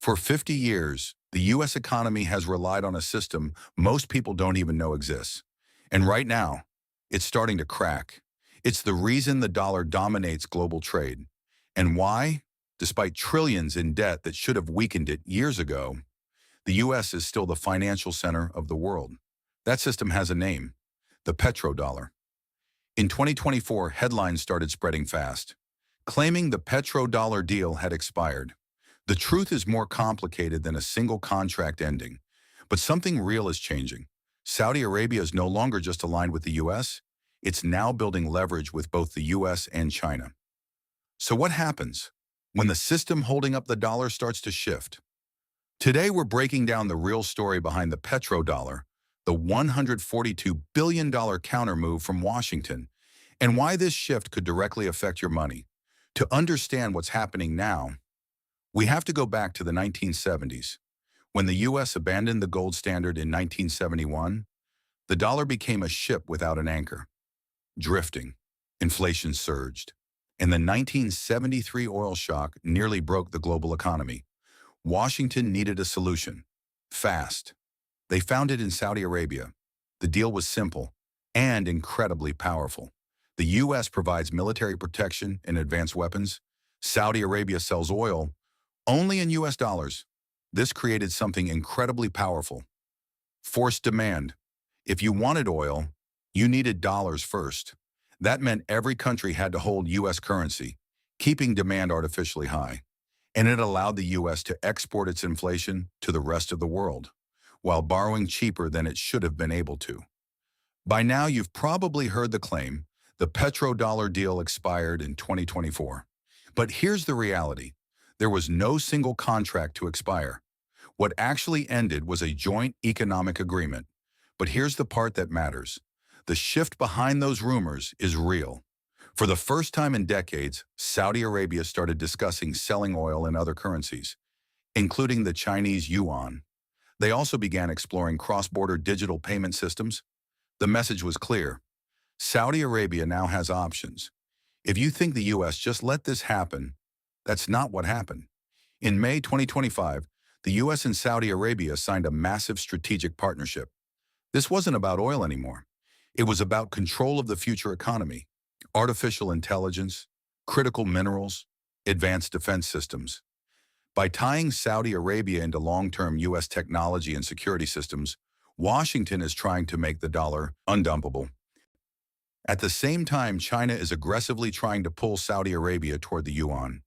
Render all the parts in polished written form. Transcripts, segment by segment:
For 50 years, the U.S. economy has relied on a system most people don't even know exists. And right now, it's starting to crack. It's the reason the dollar dominates global trade. And why? Despite trillions in debt that should have weakened it years ago, the U.S. is still the financial center of the world. That system has a name, the petrodollar. In 2024, headlines started spreading fast, claiming the petrodollar deal had expired. The truth is more complicated than a single contract ending, but something real is changing. Saudi Arabia is no longer just aligned with the U.S., it's now building leverage with both the U.S. and China. So what happens when the system holding up the dollar starts to shift? Today we're breaking down the real story behind the petrodollar, the $142 billion countermove from Washington, and why this shift could directly affect your money. To understand what's happening now, we have to go back to the 1970s. When the U.S. abandoned the gold standard in 1971, the dollar became a ship without an anchor. Drifting, inflation surged, and the 1973 oil shock nearly broke the global economy. Washington needed a solution, fast. They found it in Saudi Arabia. The deal was simple and incredibly powerful. The U.S. provides military protection and advanced weapons. Saudi Arabia sells oil only in U.S. dollars. This created something incredibly powerful. Forced demand. If you wanted oil, you needed dollars first. That meant every country had to hold U.S. currency, keeping demand artificially high. And it allowed the U.S. to export its inflation to the rest of the world, while borrowing cheaper than it should have been able to. By now, you've probably heard the claim, the petrodollar deal expired in 2024. But here's the reality. There was no single contract to expire. What actually ended was a joint economic agreement. But here's the part that matters. The shift behind those rumors is real. For the first time in decades, Saudi Arabia started discussing selling oil in other currencies, including the Chinese yuan. They also began exploring cross-border digital payment systems. The message was clear. Saudi Arabia now has options. If you think the U.S. just let this happen, that's not what happened. In May 2025, the U.S. and Saudi Arabia signed a massive strategic partnership. This wasn't about oil anymore. It was about control of the future economy, artificial intelligence, critical minerals, advanced defense systems. By tying Saudi Arabia into long-term U.S. technology and security systems, Washington is trying to make the dollar undumpable. At the same time, China is aggressively trying to pull Saudi Arabia toward the yuan.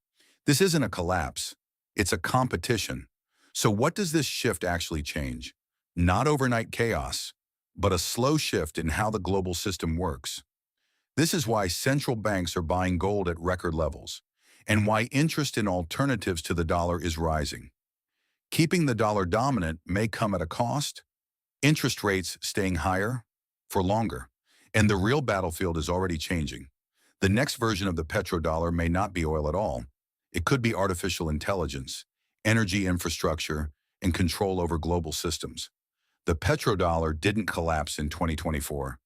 This isn't a collapse, it's a competition. So what does this shift actually change? Not overnight chaos, but a slow shift in how the global system works. This is why central banks are buying gold at record levels, and why interest in alternatives to the dollar is rising. Keeping the dollar dominant may come at a cost, interest rates staying higher for longer, and the real battlefield is already changing. The next version of the petrodollar may not be oil at all. It could be artificial intelligence, energy infrastructure, and control over global systems. The petrodollar didn't collapse in 2024,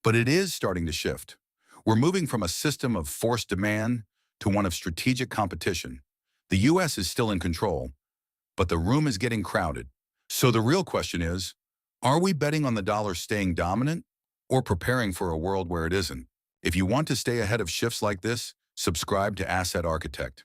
but it is starting to shift. We're moving from a system of forced demand to one of strategic competition. The U.S. is still in control, but the room is getting crowded. So the real question is, are we betting on the dollar staying dominant or preparing for a world where it isn't? If you want to stay ahead of shifts like this, subscribe to Asset Architect.